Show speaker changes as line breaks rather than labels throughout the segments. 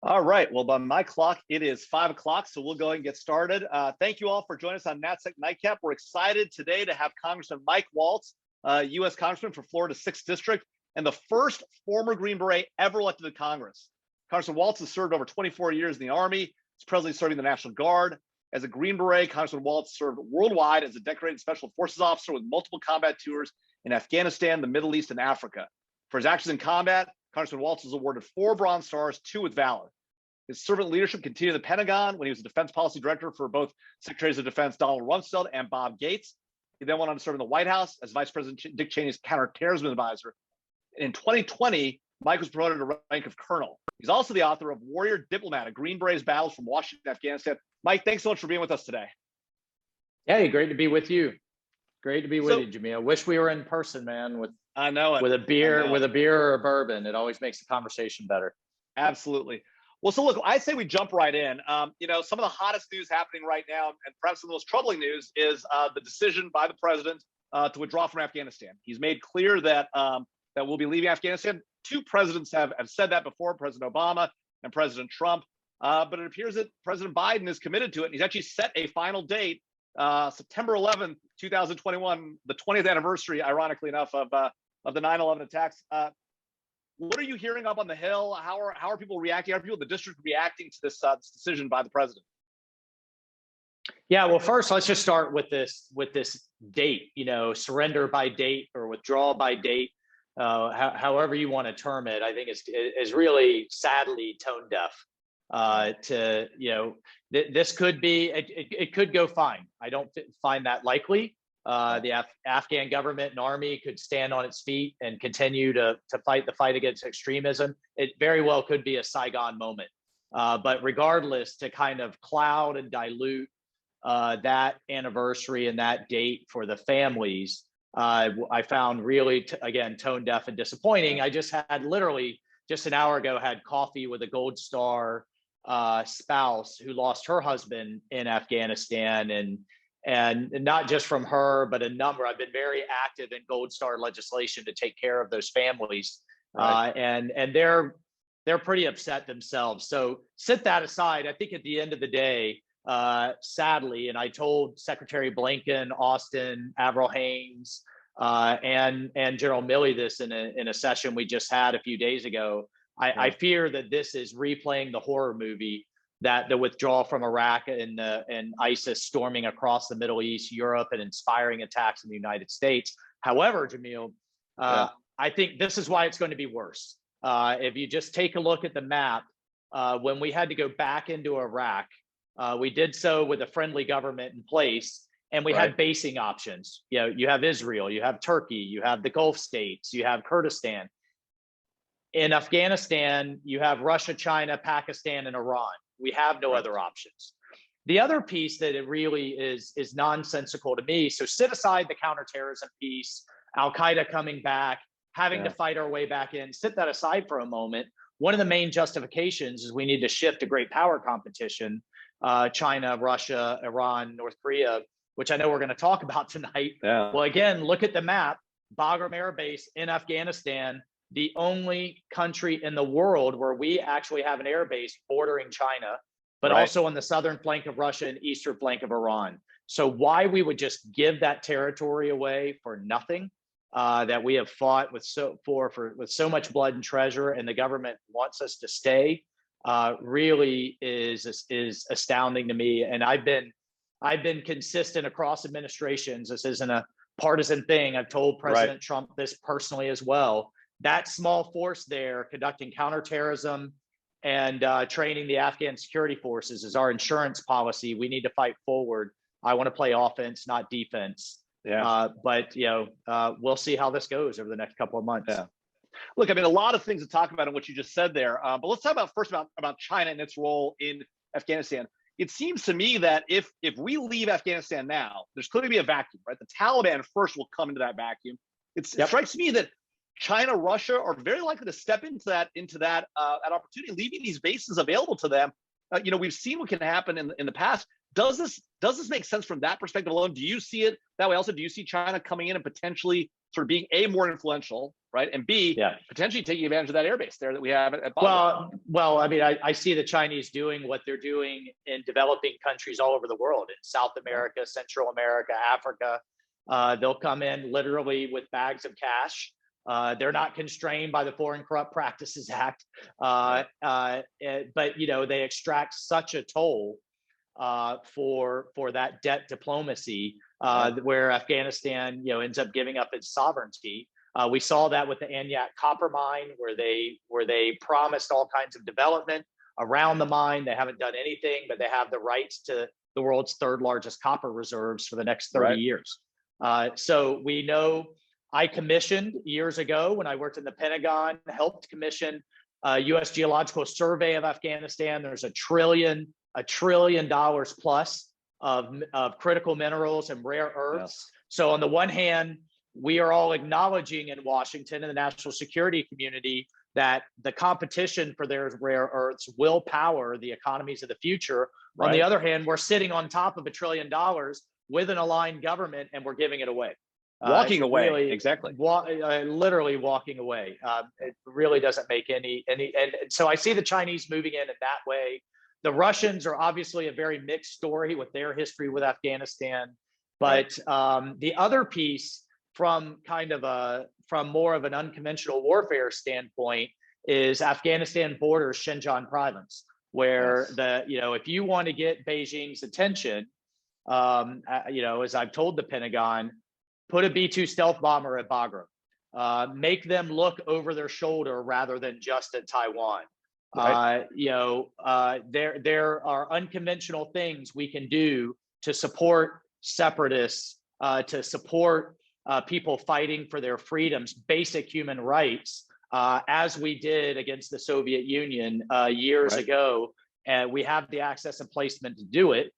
All right. Well, by my clock, it is 5 o'clock, so we'll go ahead and get started. Thank you all for joining us on NatSec Nightcap. We're excited today to have Congressman Mike Waltz, U.S. Congressman for Florida's 6th District, and the first former Green Beret ever elected to Congress. Congressman Waltz has served over 24 years in the Army. He's presently serving the National Guard. As a Green Beret, Congressman Waltz served worldwide as a decorated Special Forces officer with multiple combat tours in Afghanistan, the Middle East, and Africa. For his actions in combat, Congressman Waltz was awarded 4 Bronze Stars, 2 with Valor. His servant leadership continued in the Pentagon when he was the Defense Policy Director for both Secretaries of Defense Donald Rumsfeld and Bob Gates. He then went on to serve in the White House as Vice President Dick Cheney's counterterrorism advisor. In 2020, Mike was promoted to the rank of Colonel. He's also the author of Warrior Diplomat, a Green Berets Battles from Washington to Afghanistan. Mike, thanks so much for being with us today.
Hey, great to be with you. Great to be with you, Jamil. Wish we were in person, man.
I know it.
With a beer or a bourbon, it always makes the conversation better.
Absolutely. Well, so look, I say we jump right in. Some of the hottest news happening right now, and perhaps the most troubling news, is the decision by the president to withdraw from Afghanistan. He's made clear that we'll be leaving Afghanistan. 2 presidents have said that before, President Obama and President Trump. But it appears that President Biden is committed to it, and he's actually set a final date, September 11th, 2021, the 20th anniversary, ironically enough, of the 9/11 attacks. What are you hearing up on the Hill? How are people reacting? How are people in the district reacting to this decision by the president?
Yeah, well, first let's just start with this date. Surrender by date or withdrawal by date, however you want to term it. I think is really sadly tone deaf. This could be it could go fine. I don't find that likely. The Afghan government and army could stand on its feet and continue to fight the fight against extremism. It very well could be a Saigon moment. But regardless, to kind of cloud and dilute that anniversary and that date for the families, I found really, again, tone deaf and disappointing. I just had literally just an hour ago had coffee with a Gold Star spouse who lost her husband in Afghanistan, and not just from her, but a number. I've been very active in Gold Star legislation to take care of those families, right. And they're pretty upset themselves. So set that aside. I think at the end of the day, sadly, and I told Secretary Blinken, Austin, Avril Haines, and General Milley this in a session we just had a few days ago. I fear that this is replaying the horror movie that the withdrawal from Iraq and ISIS storming across the Middle East, Europe, and inspiring attacks in the United States. However, Jamil, I think this is why it's going to be worse. If you just take a look at the map, when we had to go back into Iraq, we did so with a friendly government in place, and we had basing options. You have Israel, you have Turkey, you have the Gulf states, you have Kurdistan. In Afghanistan, you have Russia, China, Pakistan, and Iran. We have no other options. The other piece that it really is nonsensical to me. So set aside the counterterrorism piece, Al-Qaeda coming back, having to fight our way back in. Set that aside for a moment. One of the main justifications is we need to shift to great power competition. China, Russia, Iran, North Korea, which I know we're going to talk about tonight. Yeah. Well, again, look at the map. Bagram Air Base in Afghanistan, the only country in the world where we actually have an air base bordering China, but also on the southern flank of Russia and eastern flank of Iran. So why we would just give that territory away for nothing, that we have fought with so much blood and treasure, and the government wants us to stay, really is astounding to me. And I've been consistent across administrations. This isn't a partisan thing. I've told President Trump this personally as well. That small force there conducting counterterrorism and training the Afghan security forces is our insurance policy. We need to fight forward. I want to play offense, not defense. But we'll see how this goes over the next couple of months.
Yeah. Look, I mean, a lot of things to talk about in what you just said there. But let's talk about China and its role in Afghanistan. It seems to me that if we leave Afghanistan now, there's clearly be a vacuum, right? The Taliban first will come into that vacuum. It strikes me that China, Russia are very likely to step into that opportunity, leaving these bases available to them. We've seen what can happen in the past. Does this make sense from that perspective alone? Do you see it that way? Also, do you see China coming in and potentially sort of being more influential, right? And B,
Yeah.
potentially taking advantage of that airbase there that we have at Bagram.
Well, I mean, I see the Chinese doing what they're doing in developing countries all over the world, in South America, Central America, Africa. They'll come in literally with bags of cash. They're not constrained by the Foreign Corrupt Practices Act, but they extract such a toll for that debt diplomacy, where Afghanistan ends up giving up its sovereignty. We saw that with the Anyak copper mine, where they promised all kinds of development around the mine. They haven't done anything, but they have the rights to the world's third largest copper reserves for the next 30 years. So we know. I commissioned years ago when I worked in the Pentagon, helped commission U.S. Geological Survey of Afghanistan. There's $1 trillion plus of critical minerals and rare earths.
Yes.
So on the one hand, we are all acknowledging in Washington and the national security community that the competition for their rare earths will power the economies of the future. Right. On the other hand, we're sitting on top of $1 trillion with an aligned government, and we're giving it away.
Walking away,
really,
exactly.
Literally walking away. It really doesn't make any. And so I see the Chinese moving in that way. The Russians are obviously a very mixed story with their history with Afghanistan. But the other piece, from more of an unconventional warfare standpoint, is Afghanistan borders Xinjiang province, where if you want to get Beijing's attention, as I've told the Pentagon, put a B-2 stealth bomber at Bagram. Make them look over their shoulder rather than just at Taiwan. Right. There are unconventional things we can do to support separatists, to support people fighting for their freedoms, basic human rights, as we did against the Soviet Union years ago. And we have the access and placement to do it.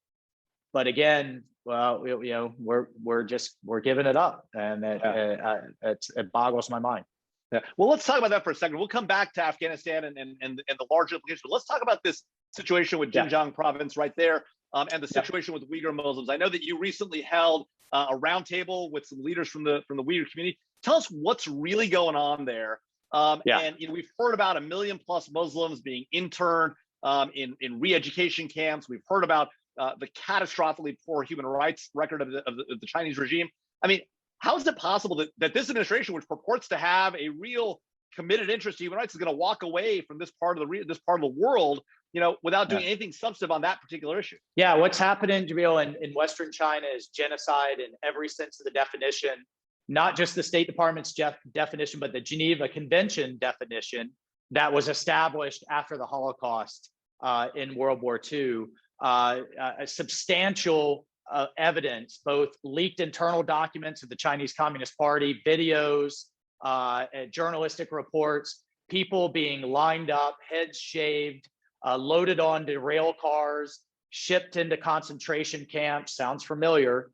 But again, well, we're giving it up, and it boggles my mind.
Yeah. Well, let's talk about that for a second. We'll come back to Afghanistan and the larger implications. But let's talk about this situation with Xinjiang province right there, and the situation with Uyghur Muslims. I know that you recently held a roundtable with some leaders from the Uyghur community. Tell us what's really going on there. And we've heard about 1 million plus Muslims being interned in re-education camps. We've heard about the catastrophically poor human rights record of the Chinese regime. I mean, how is it possible that this administration, which purports to have a real committed interest to human rights, is going to walk away from this part of the world, without doing anything substantive on that particular issue? Yeah,
what's happening, Jamil, in Western China is genocide in every sense of the definition, not just the State Department's definition, but the Geneva Convention definition that was established after the Holocaust in World War II. A substantial evidence, both leaked internal documents of the Chinese Communist Party, videos, journalistic reports, people being lined up, heads shaved, loaded onto rail cars, shipped into concentration camps, sounds familiar,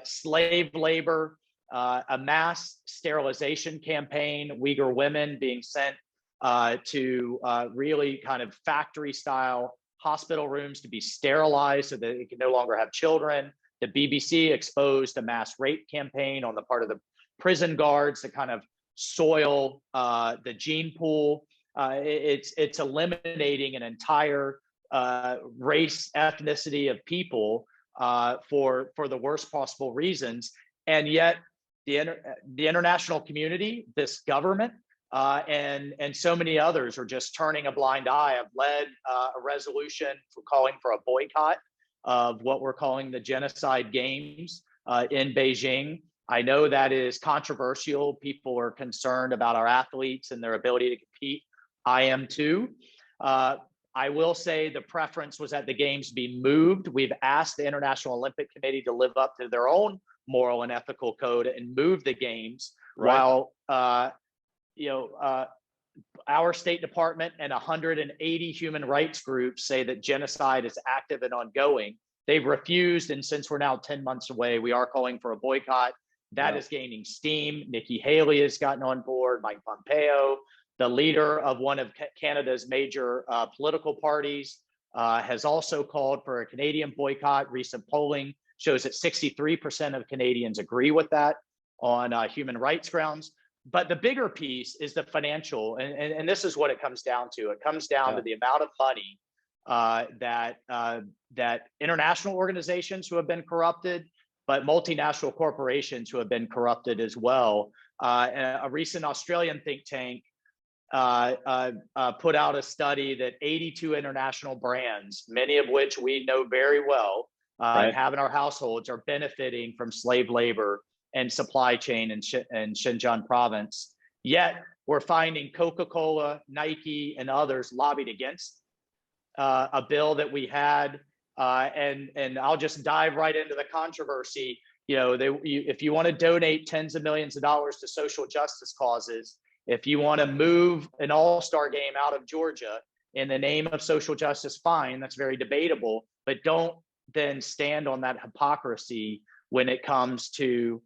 slave labor, a mass sterilization campaign, Uyghur women being sent to really kind of factory-style hospital rooms to be sterilized so that they can no longer have children. The BBC exposed a mass rape campaign on the part of the prison guards to kind of soil the gene pool. It's eliminating an entire race, ethnicity of people for the worst possible reasons. And yet the international community, this government, and so many others are just turning a blind eye. I've led a resolution for calling for a boycott of what we're calling the Genocide Games in Beijing. I know that is controversial. People are concerned about our athletes and their ability to compete. I am too. I will say the preference was that the games be moved. We've asked the International Olympic Committee to live up to their own moral and ethical code and move the games, while our State Department and 180 human rights groups say that genocide is active and ongoing. They've refused, and since we're now 10 months away, we are calling for a boycott. That is gaining steam. Nikki Haley has gotten on board, Mike Pompeo, the leader of one of Canada's major political parties, has also called for a Canadian boycott. Recent polling shows that 63% of Canadians agree with that on human rights grounds. but the bigger piece is the financial, and this is what it comes down to. It comes down to the amount of money that international organizations who have been corrupted, but multinational corporations who have been corrupted as well. A recent Australian think tank put out a study that 82 international brands, many of which we know very well, and have in our households, are benefiting from slave labor and supply chain in Xinjiang province. Yet we're finding Coca-Cola, Nike, and others lobbied against a bill that we had. And I'll just dive right into the controversy. If you want to donate tens of millions of dollars to social justice causes, if you want to move an all-star game out of Georgia in the name of social justice, fine, that's very debatable, but don't then stand on that hypocrisy when it comes to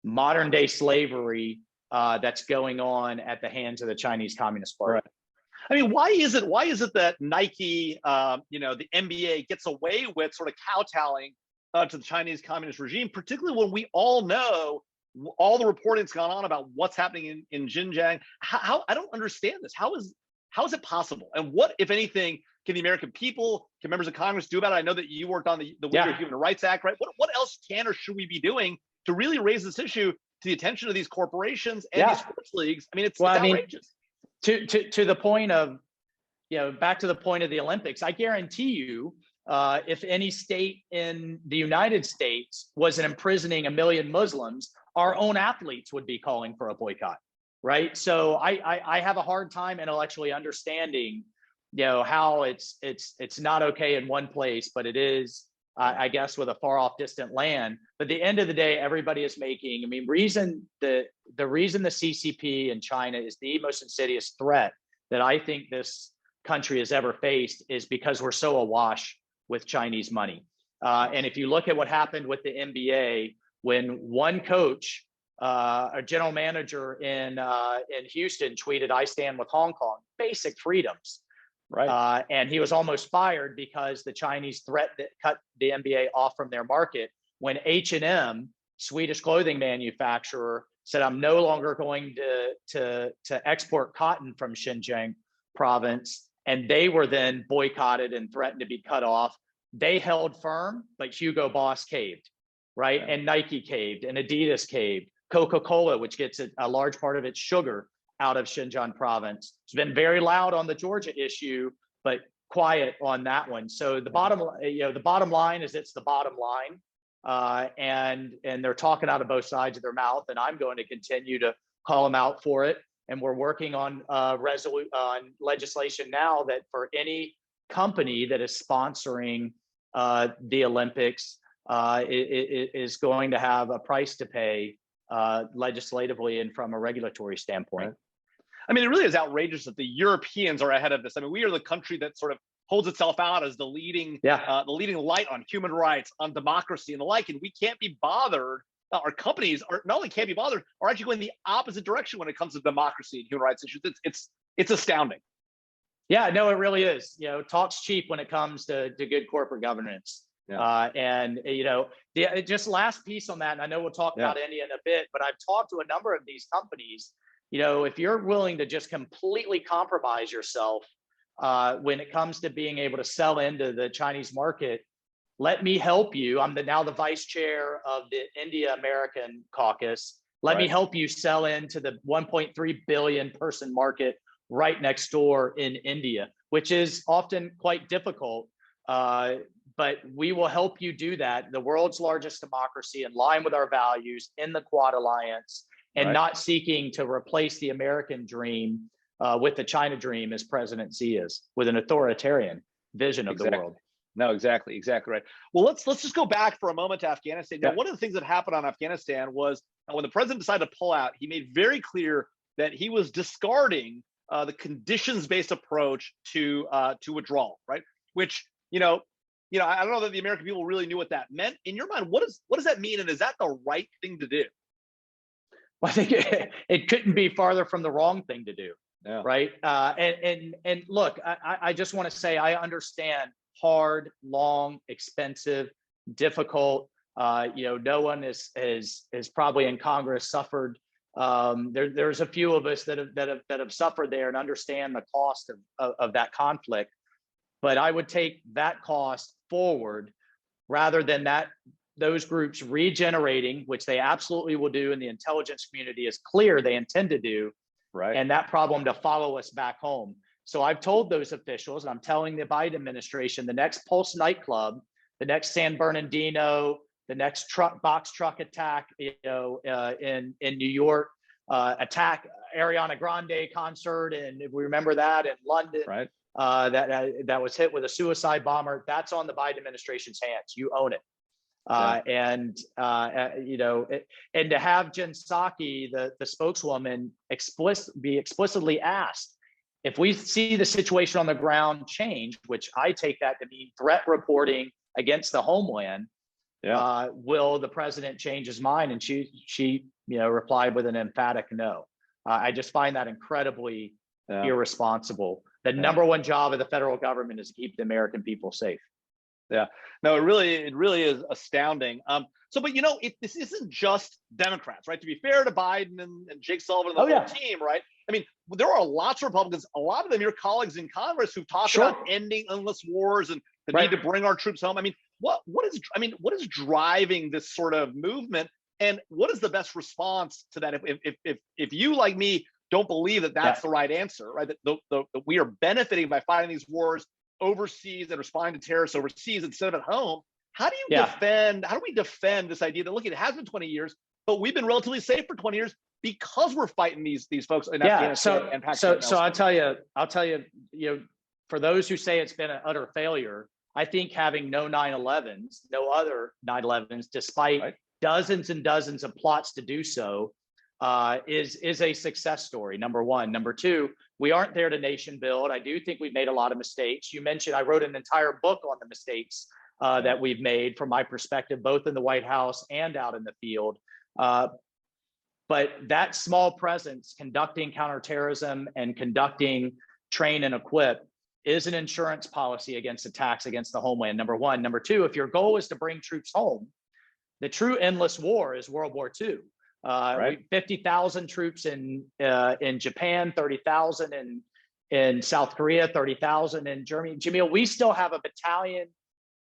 modern day slavery that's going on at the hands of the Chinese Communist Party.
Right. I mean, why is it that Nike, the NBA gets away with sort of kowtowing to the Chinese Communist regime, particularly when we all know all the reporting that's gone on about what's happening in Xinjiang? How I don't understand this. How is it possible? And what, if anything, can the American people, can members of Congress do about it? I know that you worked on the Uyghur Human Rights Act, right? What else can or should we be doing to really raise this issue to the attention of these corporations and these sports leagues? I mean, it's outrageous.
To the point of, back to the point of the Olympics, I guarantee you, if any state in the United States wasn't imprisoning 1 million Muslims, our own athletes would be calling for a boycott, right? So I have a hard time intellectually understanding, how it's not okay in one place, but it is, I guess, with a far off distant land. But at the end of the day, everybody is making, the reason the CCP in China is the most insidious threat that I think this country has ever faced is because we're so awash with Chinese money. And if you look at what happened with the NBA, when one coach, a general manager in Houston tweeted, "I stand with Hong Kong," basic freedoms. Right. And he was almost fired because the Chinese threatened to cut the NBA off from their market. When H&M, Swedish clothing manufacturer, said, "I'm no longer going to export cotton from Xinjiang province," and they were then boycotted and threatened to be cut off, they held firm, but Hugo Boss caved, right? Yeah. And Nike caved, and Adidas caved. Coca-Cola, which gets a large part of its sugar out of Xinjiang province, it's been very loud on the Georgia issue, but quiet on that one. So the bottom line is it's the bottom line, and they're talking out of both sides of their mouth, and I'm going to continue to call them out for it. And we're working on legislation now that for any company that is sponsoring the Olympics is going to have a price to pay legislatively and from a regulatory standpoint.
Right. I mean, it really is outrageous that the Europeans are ahead of this. I mean, we are the country that sort of holds itself out as the leading light on human rights, on democracy and the like, and we can't be bothered. Our companies are not only can't be bothered, are actually going the opposite direction when it comes to democracy and human rights issues. It's astounding.
Yeah, no, it really is. Talk's cheap when it comes to good corporate governance. Yeah. Just last piece on that, and I know we'll talk about India in a bit, but I've talked to a number of these companies. If you're willing to just completely compromise yourself when it comes to being able to sell into the Chinese market, let me help you. I'm now the vice chair of the India American caucus. Let me help you sell into the 1.3 billion person market right next door in India, which is often quite difficult. But we will help you do that. The world's largest democracy, in line with our values, in the Quad Alliance, and not seeking to replace the American dream with the China dream, as President Xi is, with an authoritarian vision of the world.
No, exactly right. Well, let's just go back for a moment to Afghanistan. Now, one of the things that happened on Afghanistan was when the president decided to pull out, he made very clear that he was discarding the conditions-based approach to withdrawal, right? Which I don't know that the American people really knew what that meant. In your mind, what does that mean, and is that the right thing to do?
Well, I think it couldn't be farther from the wrong thing to do, right? And look, I just want to say I understand hard, long, expensive, difficult. No one is probably in Congress suffered There's a few of us that have suffered there and understand the cost of that conflict. But I would take that cost forward rather than those groups regenerating, which they absolutely will do, and the intelligence community is clear they intend to do,
Right.
and that problem to follow us back home. So I've told those officials, and I'm telling the Biden administration, the next Pulse nightclub, the next San Bernardino, the next box truck attack, in New York, attack Ariana Grande concert, and if we remember that in London,
Right.
That was hit with a suicide bomber. That's on the Biden administration's hands. You own it. And to have Jen Psaki, the spokeswoman, be explicitly asked if we see the situation on the ground change, which I take that to mean threat reporting against the homeland. Will the president change his mind? And she replied with an emphatic no. I just find that incredibly irresponsible. The number one job of the federal government is to keep the American people safe.
Yeah, no, it really is astounding. But this isn't just Democrats, right? To be fair to Biden and Jake Sullivan and the whole team, right? I mean, there are lots of Republicans, a lot of them your colleagues in Congress, who've talked about ending endless wars and the need to bring our troops home. I mean, what is driving this sort of movement, and what is the best response to that? If you, like me, don't believe that that's the right answer, right? That we are benefiting by fighting these wars overseas and responding to terrorists overseas instead of at home. How do you defend? How do we defend this idea that, look, it has been 20 years, but we've been relatively safe for 20 years because we're fighting these folks in Afghanistan and Pakistan.
So I'll tell you, for those who say it's been an utter failure, I think having no other 9/11s, despite dozens and dozens of plots to do so, is a success story. Number one. Number two, we aren't there to nation build. I do think we've made a lot of mistakes. You mentioned I wrote an entire book on the mistakes that we've made from my perspective, both in the White House and out in the field. But that small presence conducting counterterrorism and conducting train and equip is an insurance policy against attacks against the homeland, number one. Number two, if your goal is to bring troops home, the true endless war is World War II. 50,000 troops in Japan, 30,000 in South Korea, 30,000 in Germany. Jamil, we still have a battalion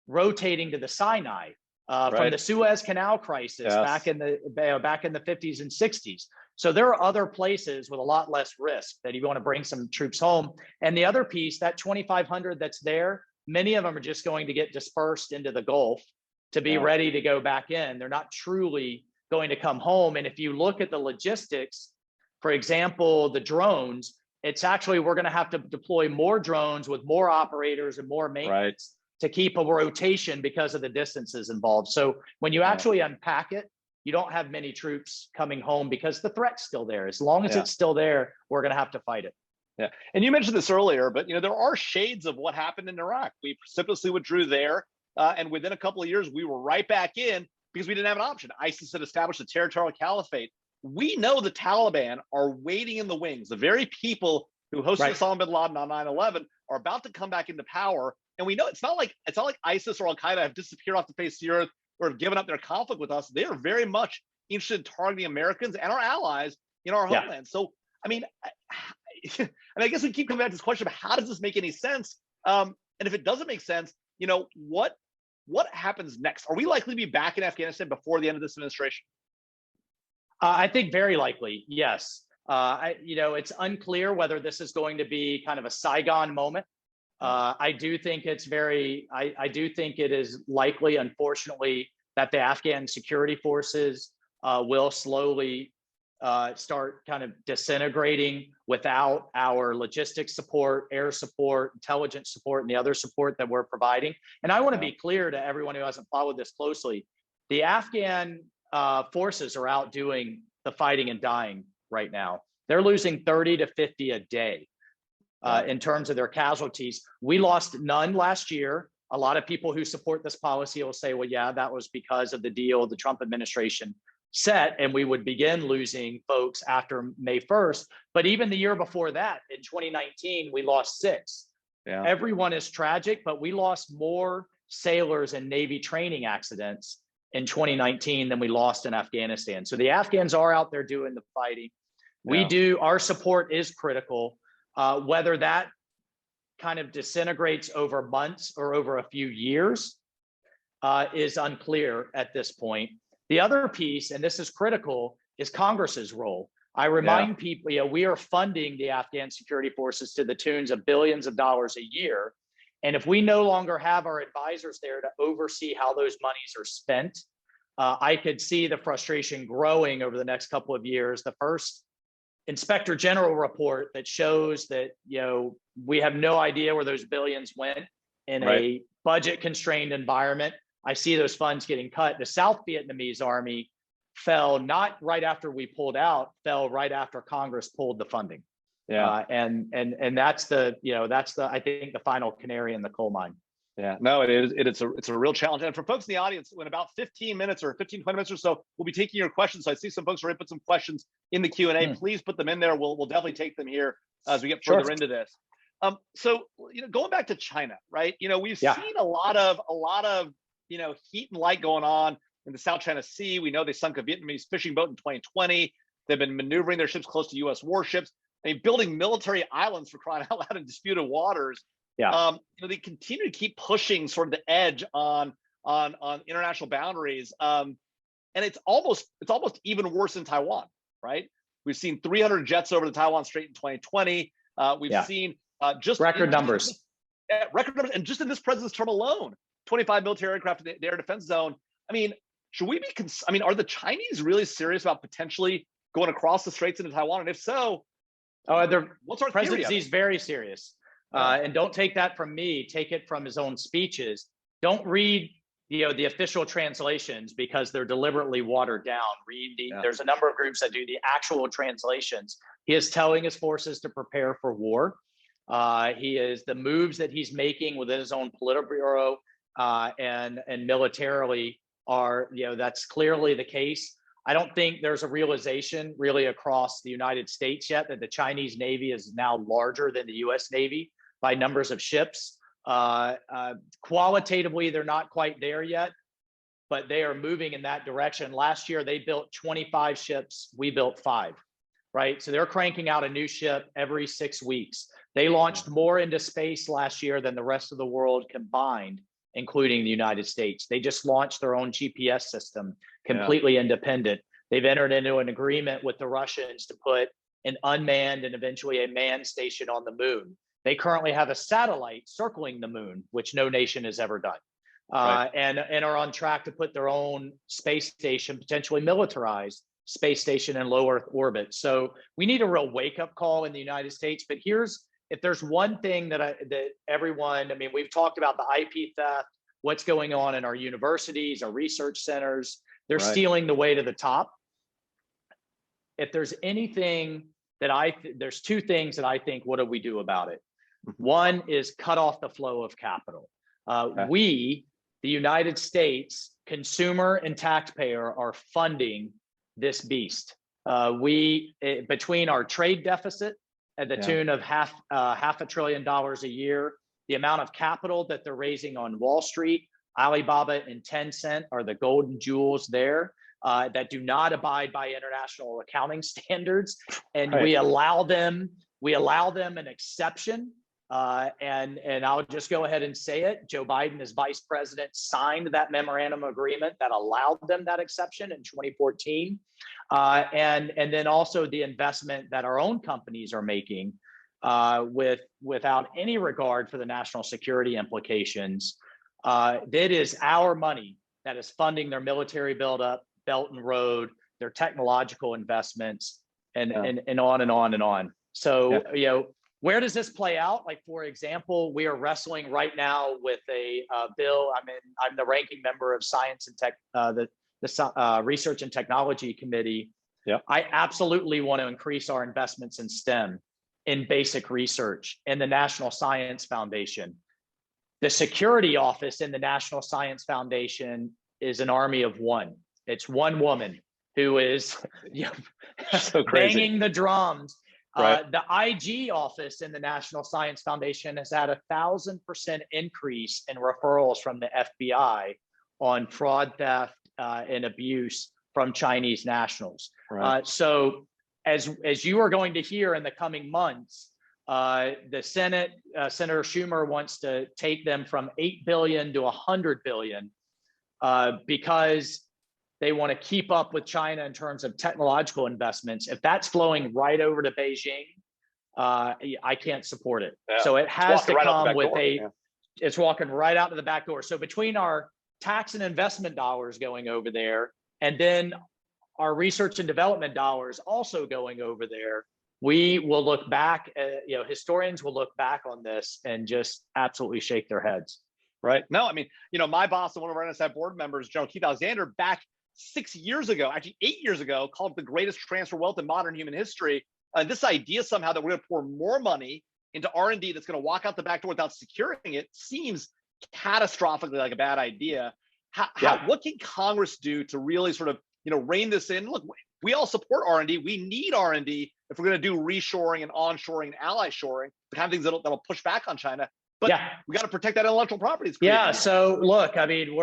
rotating to the Sinai from the Suez Canal crisis back in the 50s and 60s. So there are other places with a lot less risk that you want to bring some troops home. And the other piece, that 2,500 that's there, many of them are just going to get dispersed into the Gulf to be ready to go back in. They're not truly going to come home. And if you look at the logistics, for example, the drones, it's actually, we're going to have to deploy more drones with more operators and more maintenance to keep a rotation because of the distances involved. So when you actually unpack it, you don't have many troops coming home because the threat's still there. As long as it's still there, we're going to have to fight it.
Yeah, and you mentioned this earlier, but there are shades of what happened in Iraq. We precipitously withdrew there, and within a couple of years, we were right back in because we didn't have an option. ISIS had established a territorial caliphate. We know the Taliban are waiting in the wings. The very people who hosted Osama bin Laden on 9/11 are about to come back into power, and we know it's not like ISIS or Al Qaeda have disappeared off the face of the earth or have given up their conflict with us. They are very much interested in targeting Americans and our allies in our homeland. So, I mean, and I guess we keep coming back to this question of how does this make any sense? And if it doesn't make sense, what happens next? Are we likely to be back in Afghanistan before the end of this administration?
I think very likely, yes. It's unclear whether this is going to be kind of a Saigon moment. I do think it is likely, unfortunately, that the Afghan security forces will slowly start kind of disintegrating without our logistics support, air support, intelligence support, and the other support that we're providing. And I want to be clear to everyone who hasn't followed this closely. The Afghan forces are out doing the fighting and dying right now. They're losing 30 to 50 a day. In terms of their casualties. We lost none last year. A lot of people who support this policy will say, well, yeah, that was because of the deal the Trump administration set, and we would begin losing folks after May 1st. But even the year before that, in 2019, we lost 6. Everyone is tragic, but we lost more sailors in Navy training accidents in 2019 than we lost in Afghanistan. So the Afghans are out there doing the fighting. Our support is critical. Whether that kind of disintegrates over months or over a few years is unclear at this point. The other piece, and this is critical, is Congress's role. I remind people, we are funding the Afghan security forces to the tunes of billions of dollars a year. And if we no longer have our advisors there to oversee how those monies are spent, I could see the frustration growing over the next couple of years. The first Inspector General report that shows that, we have no idea where those billions went in a budget constrained environment. I see those funds getting cut. The South Vietnamese army fell not right after we pulled out, fell right after Congress pulled the funding. And that's I think the final canary in the coal mine.
Yeah, no, it's a real challenge. And for folks in the audience, in about 15 minutes or 15, 20 minutes or so, we'll be taking your questions. So I see some folks already put some questions in the Q&A. Please put them in there. We'll definitely take them here as we get further into this. So, going back to China, right? We've seen a lot of heat and light going on in the South China Sea. We know they sunk a Vietnamese fishing boat in 2020. They've been maneuvering their ships close to U.S. warships. Building military islands, for crying out loud, in disputed waters. They continue to keep pushing sort of the edge on international boundaries. And it's almost even worse in Taiwan, right? We've seen 300 jets over the Taiwan Strait in 2020. We've seen just
record numbers.
Record numbers, and just in this president's term alone, 25 military aircraft in the air defense zone. Should we be? Are the Chinese really serious about potentially going across the straits into Taiwan? And if so, what's our
President
theory?
Xi's very serious. And don't take that from me, take it from his own speeches. Don't read the official translations because they're deliberately watered down. There's a number of groups that do the actual translations. He is telling his forces to prepare for war. The moves that he's making within his own Politburo and militarily are, that's clearly the case. I don't think there's a realization really across the United States yet that the Chinese Navy is now larger than the US Navy by numbers of ships. Qualitatively, they're not quite there yet, but they are moving in that direction. Last year, they built 25 ships. We built 5, right? So they're cranking out a new ship every 6 weeks. They launched more into space last year than the rest of the world combined, including the United States. They just launched their own GPS system, completely independent. They've entered into an agreement with the Russians to put an unmanned and eventually a manned station on the moon. They currently have a satellite circling the moon, which no nation has ever done, and are on track to put their own space station, potentially militarized space station, in low Earth orbit. So we need a real wake-up call in the United States. But if there's one thing that everyone, we've talked about the IP theft, what's going on in our universities, our research centers, they're stealing the way to the top. If there's anything that there's 2 things that I think, what do we do about it? One is cut off the flow of capital. We, the United States, consumer and taxpayer, are funding this beast. Between our trade deficit at the tune of half $500 billion a year, the amount of capital that they're raising on Wall Street, Alibaba and Tencent are the golden jewels there that do not abide by international accounting standards, and we allow them an exception. And I'll just go ahead and say it. Joe Biden, as vice president, signed that memorandum of agreement that allowed them that exception in 2014. And then also the investment that our own companies are making without any regard for the national security implications. That is our money that is funding their military buildup, Belt and Road, their technological investments, and on and on and on. So, where does this play out? Like, for example, we are wrestling right now with a bill. I'm the ranking member of Science and Tech, the Research and Technology Committee. I absolutely want to increase our investments in STEM, in basic research, in the National Science Foundation. The security office in the National Science Foundation is an army of one. It's one woman who is
so
banging the drums. The IG office in the National Science Foundation has had 1,000% increase in referrals from the FBI on fraud, theft, and abuse from Chinese nationals.
Right.
So as you are going to hear in the coming months, the Senate, Senator Schumer wants to take them from 8 billion to 100 billion because they want to keep up with China in terms of technological investments. If that's flowing right over to Beijing, I can't support it.
Yeah.
So it has to come with it's walking right out to the back door. So between our tax and investment dollars going over there, and then our research and development dollars also going over there, we will look back, historians will look back on this and just absolutely shake their heads.
Right. No, I mean, my boss and one of our NSF board members, General Keith Alexander, back 6 years ago, actually 8 years ago, called it the greatest transfer of wealth in modern human history. This idea somehow that we're going to pour more money into R&D that's going to walk out the back door without securing it seems catastrophically like a bad idea. What can Congress do to really sort of, rein this in? Look, we all support R&D. We need R&D if we're going to do reshoring and onshoring and ally shoring, the kind of things that'll push back on China. But we got to protect that intellectual property.
So look, I mean,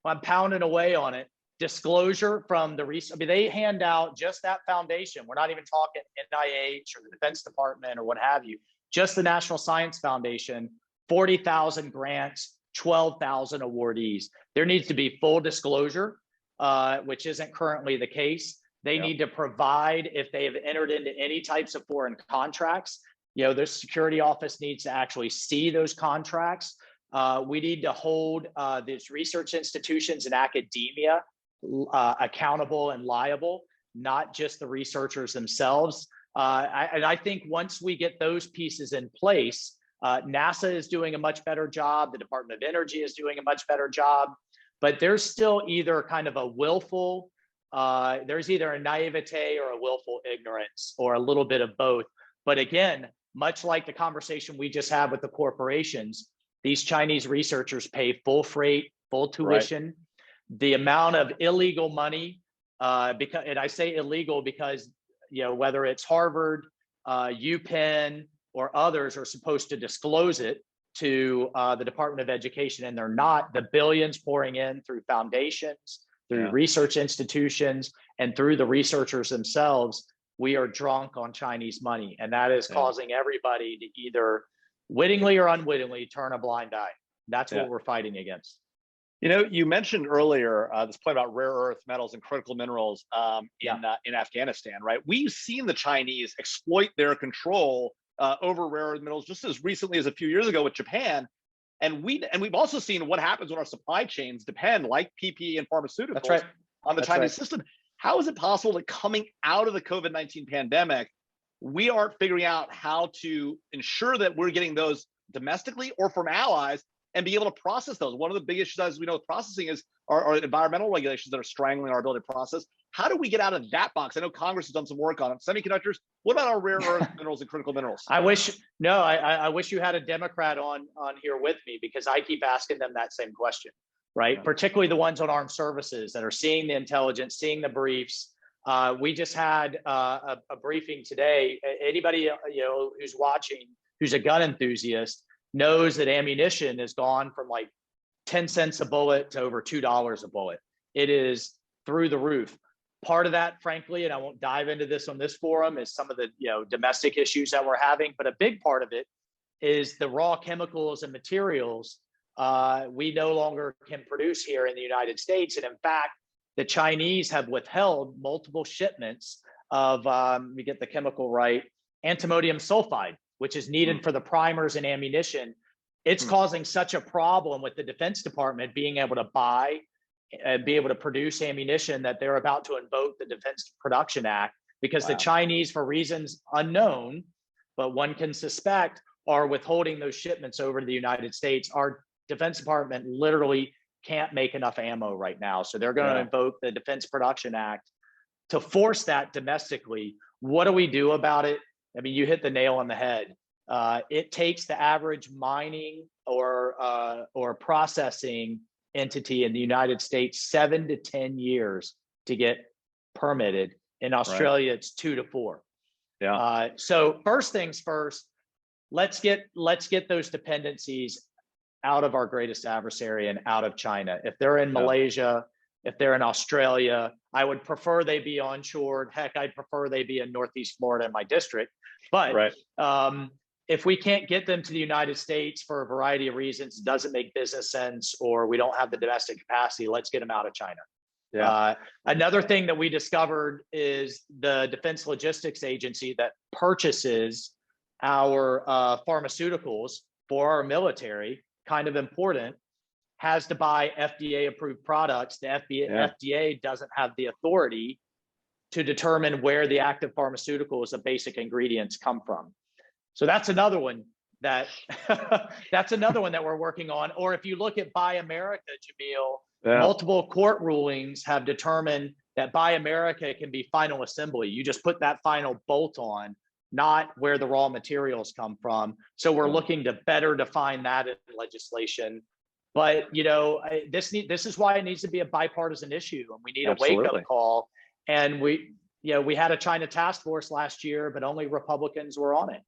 I'm pounding away on it. Disclosure from the research. I mean, they hand out just that foundation. We're not even talking NIH or the Defense Department or what have you. Just the National Science Foundation, 40,000 grants, 12,000 awardees. There needs to be full disclosure, which isn't currently the case. They need to provide, if they have entered into any types of foreign contracts, their security office needs to actually see those contracts. We need to hold these research institutions and academia accountable and liable, not just the researchers themselves. And I think once we get those pieces in place, NASA is doing a much better job. The Department of Energy is doing a much better job. But there's still either kind of a willful, there's either a naivete or a willful ignorance or a little bit of both. But again, much like the conversation we just had with the corporations, these Chinese researchers pay full freight, full tuition. Right. The amount of illegal money, and I say illegal because, whether it's Harvard, UPenn, or others are supposed to disclose it to the Department of Education, and they're not. The billions pouring in through foundations, through research institutions, and through the researchers themselves. We are drunk on Chinese money, and that is causing everybody to either wittingly or unwittingly turn a blind eye. That's what we're fighting against.
You mentioned earlier this point about rare earth metals and critical minerals in Afghanistan, right? We've seen the Chinese exploit their control over rare earth metals just as recently as a few years ago with Japan. And we've also seen what happens when our supply chains depend, like PPE and pharmaceuticals, on the Chinese system. How is it possible that coming out of the COVID-19 pandemic, we aren't figuring out how to ensure that we're getting those domestically or from allies and be able to process those? One of the big issues, as we know, with processing is our environmental regulations that are strangling our ability to process. How do we get out of that box? I know Congress has done some work on it. Semiconductors. What about our rare earth minerals and critical minerals?
I wish you had a Democrat on here with me, because I keep asking them that same question, right? Yeah. Particularly the ones on armed services that are seeing the intelligence, seeing the briefs. We just had a briefing today. Anybody who's watching, who's a gun enthusiast, knows that ammunition has gone from like 10 cents a bullet to over $2 a bullet. It is through the roof. Part of that, frankly, and I won't dive into this on this forum, is some of the domestic issues that we're having. But a big part of it is the raw chemicals and materials we no longer can produce here in the United States. And in fact, the Chinese have withheld multiple shipments of, we get the chemical right, antimonium sulfide, which is needed for the primers and ammunition. It's causing such a problem with the Defense Department being able to buy and be able to produce ammunition that they're about to invoke the Defense Production Act, because the Chinese, for reasons unknown, but one can suspect, are withholding those shipments over to the United States. Our Defense Department literally can't make enough ammo right now. So they're going to invoke the Defense Production Act to force that domestically. What do we do about it? I mean, you hit the nail on the head. It takes the average mining or processing entity in the United States 7 to 10 years to get permitted. In Australia, it's 2 to 4. Yeah. So first things first, let's get those dependencies out of our greatest adversary and out of China. If they're in Malaysia, If they're in Australia, I would prefer they be onshore. Heck, I'd prefer they be in Northeast Florida in my district. But if we can't get them to the United States for a variety of reasons, it doesn't make business sense, or we don't have the domestic capacity, let's get them out of China. Another thing that we discovered is the Defense Logistics Agency that purchases our pharmaceuticals for our military, kind of important, has to buy FDA approved products. The FDA doesn't have the authority to determine where the active pharmaceuticals, the basic ingredients, come from. So that's another one that we're working on. Or if you look at Buy America, Jamil, multiple court rulings have determined that Buy America can be final assembly. You just put that final bolt on, not where the raw materials come from. So we're looking to better define that in legislation. But this is why it needs to be a bipartisan issue, and we need a wake-up call. And we had a China task force last year, but only Republicans were on it.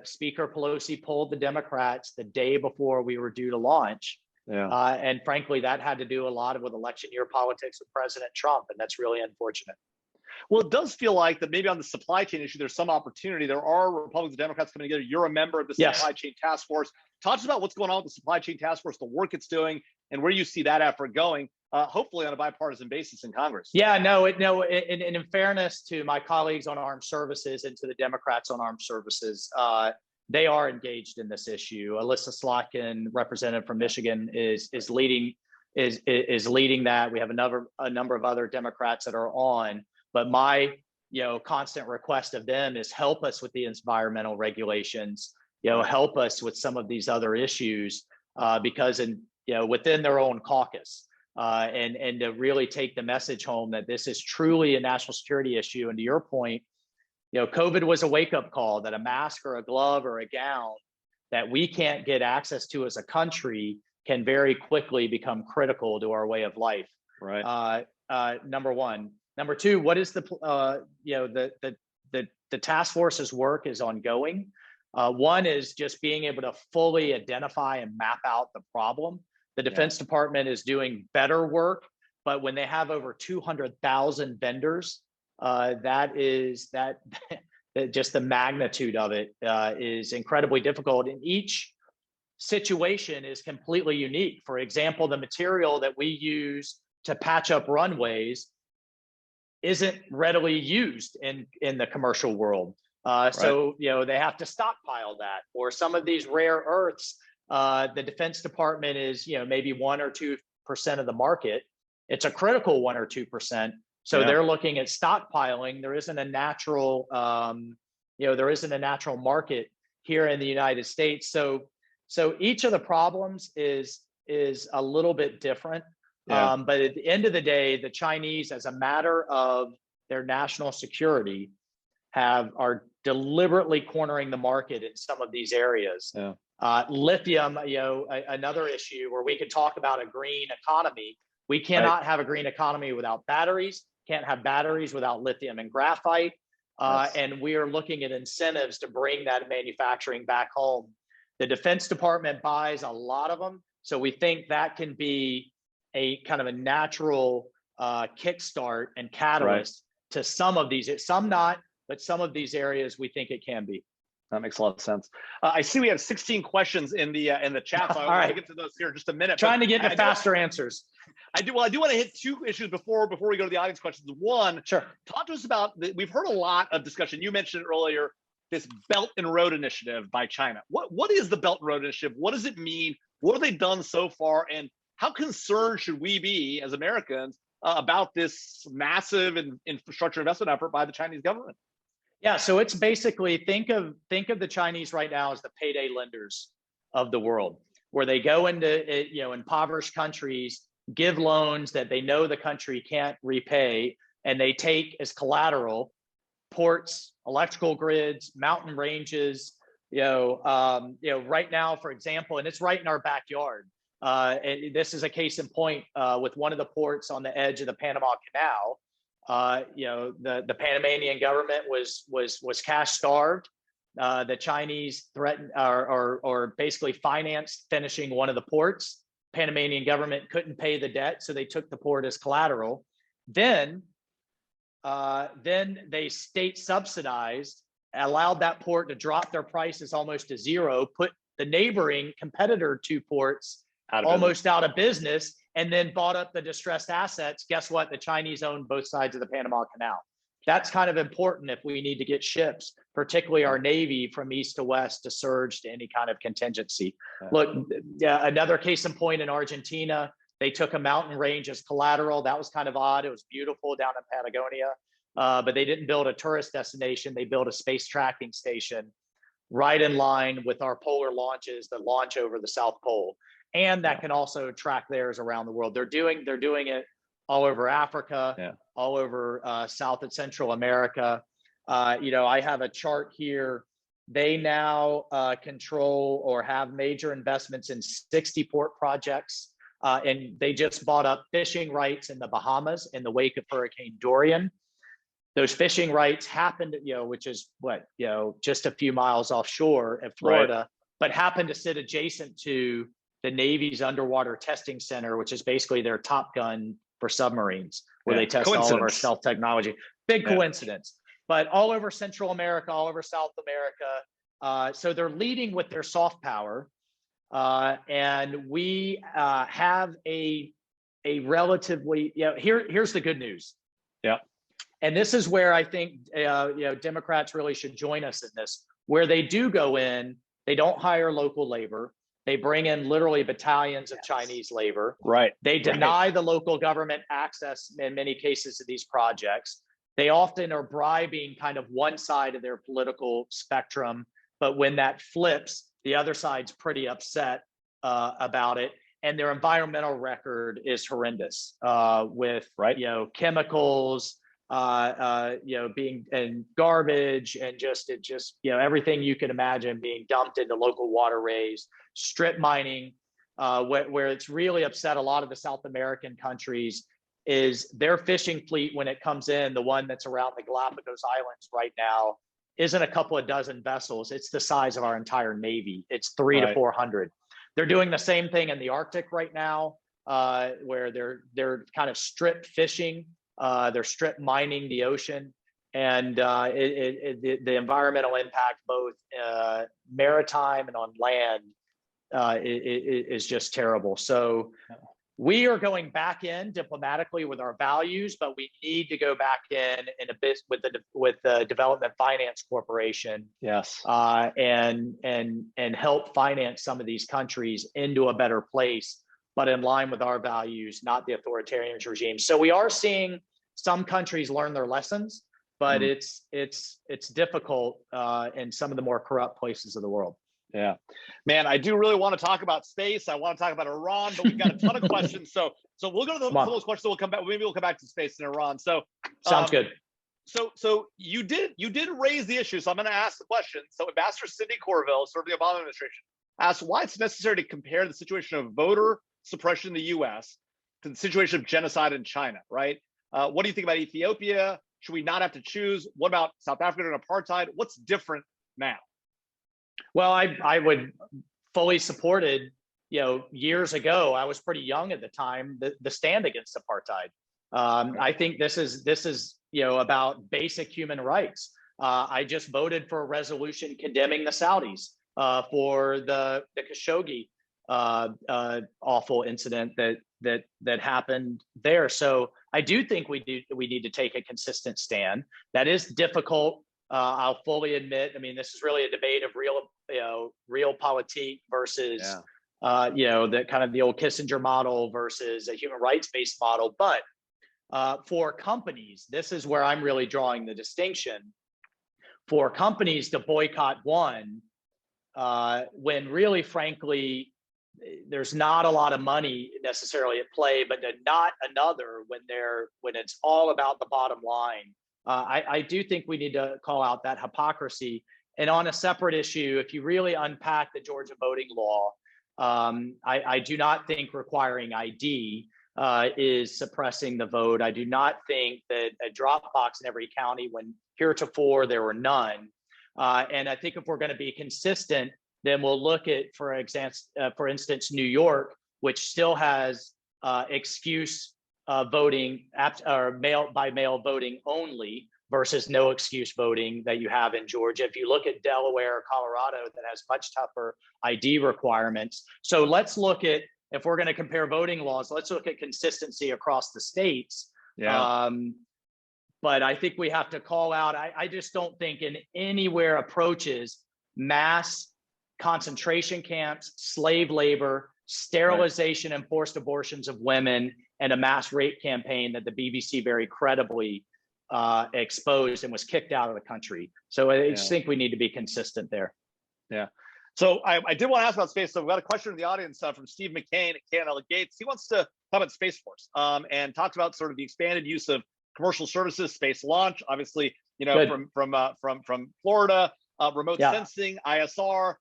Speaker Pelosi pulled the Democrats the day before we were due to launch. And frankly, that had to do a lot with election year politics with President Trump, and that's really unfortunate.
Well, it does feel like that maybe on the supply chain issue, there's some opportunity. There are Republicans and Democrats coming together. You're a member of the supply chain task force. Talk to us about what's going on with the supply chain task force, the work it's doing, and where you see that effort going, hopefully on a bipartisan basis in Congress.
In fairness to my colleagues on armed services and to the Democrats on armed services, they are engaged in this issue. Alyssa Slotkin, representative from Michigan, is leading that. We have a number of other Democrats that are on. But my constant request of them is help us with the environmental regulations, help us with some of these other issues, because within their own caucus, and to really take the message home that this is truly a national security issue. And to your point, COVID was a wake-up call that a mask or a glove or a gown that we can't get access to as a country can very quickly become critical to our way of life. Number one. Number two, what is the task force's work is ongoing. One is just being able to fully identify and map out the problem. The Defense Department is doing better work, but when they have over 200,000 vendors, just the magnitude of it is incredibly difficult. And each situation is completely unique. For example, the material that we use to patch up runways isn't readily used in the commercial world. So they have to stockpile that. Or some of these rare earths, the Defense Department is maybe 1 or 2% of the market. It's a critical 1 or 2%. So they're looking at stockpiling. There isn't a natural market here in the United States. So each of the problems is a little bit different. But at the end of the day, the Chinese, as a matter of their national security, are deliberately cornering the market in some of these areas. Lithium, another issue where we could talk about a green economy. We cannot have a green economy without batteries, can't have batteries without lithium and graphite. And we are looking at incentives to bring that manufacturing back home. The Defense Department buys a lot of them. So we think that can be a kind of a natural kickstart and catalyst to some of these, some not, but some of these areas we think it can be.
That makes a lot of sense. I see we have 16 questions in the chat, so I want to get to those here in just a minute.
Trying to get to faster answers.
I do want to hit two issues before we go to the audience questions. One, talk to us about we've heard a lot of discussion. You mentioned it earlier, this Belt and Road Initiative by China. What is the Belt and Road Initiative? What does it mean? What have they done so far? And how concerned should we be as Americans about this massive infrastructure investment effort by the Chinese government?
Yeah, so it's basically think of the Chinese right now as the payday lenders of the world, where they go into impoverished countries, give loans that they know the country can't repay, and they take as collateral ports, electrical grids, mountain ranges. Right now, for example, and it's right in our backyard. And this is a case in point with one of the ports on the edge of the Panama Canal. The Panamanian government was cash starved. The Chinese threatened or basically financed finishing one of the ports. Panamanian government couldn't pay the debt, so they took the port as collateral. Then they state subsidized, allowed that port to drop their prices almost to zero, put the neighboring competitor two ports almost out of business, and then bought up the distressed assets. Guess what? The Chinese own both sides of the Panama Canal. That's kind of important if we need to get ships, particularly our Navy, from east to west to surge to any kind of contingency. Look, another case in point in Argentina, they took a mountain range as collateral. That was kind of odd. It was beautiful down in Patagonia, but they didn't build a tourist destination. They built a space tracking station right in line with our polar launches that launch over the South Pole. And that can also track theirs around the world. They're doing it all over Africa, all over South and Central America. I have a chart here. They now control or have major investments in 60 port projects. And they just bought up fishing rights in the Bahamas in the wake of Hurricane Dorian. Those fishing rights happened, which is just a few miles offshore in Florida, but happened to sit adjacent to the Navy's underwater testing center, which is basically their Top Gun for submarines, where they test all of our stealth technology. Big coincidence, but all over Central America, all over South America. So they're leading with their soft power. And we have a relatively, here's the good news. Yeah. And this is where I think, Democrats really should join us in this, where they do go in, they don't hire local labor. They bring in literally battalions of Chinese labor. Right. They deny the local government access in many cases to these projects. They often are bribing kind of one side of their political spectrum, but when that flips, the other side's pretty upset about it. And their environmental record is horrendous with, chemicals, being and garbage and just everything you can imagine being dumped into local waterways, strip mining, where it's really upset a lot of the South American countries is their fishing fleet when it comes in, the one that's around the Galapagos Islands right now, isn't a couple of dozen vessels. It's the size of our entire Navy. It's 300 to 400. They're doing the same thing in the Arctic right now, where they're kind of strip fishing. They're strip mining the ocean, and the environmental impact, both maritime and on land, is just terrible. So we are going back in diplomatically with our values, but we need to go back in a bit with the Development Finance Corporation. Yes, and help finance some of these countries into a better place, but in line with our values, not the authoritarian regime. So we are seeing some countries learn their lessons, but it's difficult in some of the more corrupt places of the world.
Yeah, man, I do really want to talk about space. I want to talk about Iran, but we've got a ton of questions. So we'll go to those questions. We'll come back. Maybe we'll come back to space and Iran. So
sounds good.
So you did raise the issue. So I'm going to ask the question. So Ambassador Sidney Corville, served the Obama administration, asked why it's necessary to compare the situation of voter suppression in the U.S. to the situation of genocide in China. Right? What do you think about Ethiopia? Should we not have to choose? What about South Africa and apartheid? What's different now?
Well, I would fully supported, years ago, I was pretty young at the time, the stand against apartheid. I think this is about basic human rights. I just voted for a resolution condemning the Saudis for the Khashoggi awful incident that happened there. So I do think we need to take a consistent stand. That is difficult. I'll fully admit. I mean, this is really a debate of realpolitik versus, the kind of the old Kissinger model versus a human rights-based model. But for companies, this is where I'm really drawing the distinction. For companies to boycott one, when really, frankly, there's not a lot of money necessarily at play, but not another when it's all about the bottom line. I do think we need to call out that hypocrisy. And on a separate issue, if you really unpack the Georgia voting law, I do not think requiring ID is suppressing the vote. I do not think that a drop box in every county, when heretofore there were none. And I think if we're going to be consistent, then we'll look at, for instance, New York, which still has excuse voting or mail voting only versus no excuse voting that you have in Georgia. If you look at Delaware or Colorado, that has much tougher ID requirements. So let's look at, if we're going to compare voting laws, let's look at consistency across the states.
Yeah.
But I think we have to call out, I just don't think in anywhere approaches mass concentration camps, slave labor, sterilization and forced abortions of women, and a mass rape campaign that the BBC very credibly exposed and was kicked out of the country. So I just think we need to be consistent there.
Yeah. So I did want to ask about space. So we've got a question in the audience from Steve McCain at Canada Gates. He wants to talk about Space Force and talks about sort of the expanded use of commercial services, space launch, obviously, you know, from Florida, remote sensing, ISR.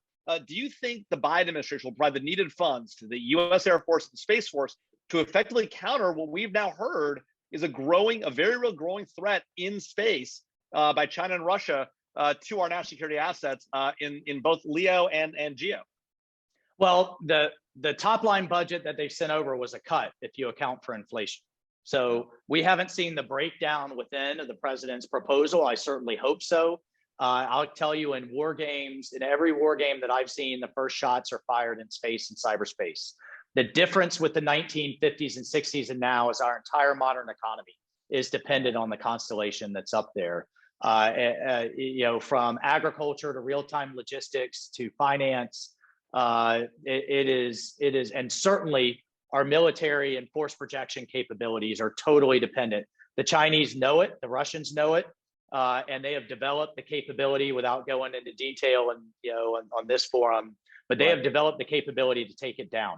Do you think the Biden administration will provide the needed funds to the U.S. Air Force and Space Force to effectively counter what we've now heard is a very real growing threat in space by China and Russia to our national security assets in both LEO and GEO?
Well, the top line budget that they sent over was a cut if you account for inflation. So we haven't seen the breakdown within of the president's proposal. I certainly hope so. I'll tell you, in war games, in every war game that I've seen, the first shots are fired in space and cyberspace. The difference with the 1950s and 60s and now is our entire modern economy is dependent on the constellation that's up there. You know, from agriculture to real-time logistics to finance, it is, and certainly our military and force projection capabilities are totally dependent. The Chinese know it, the Russians know it, and they have developed the capability, without going into detail and on this forum, but they have developed the capability to take it down.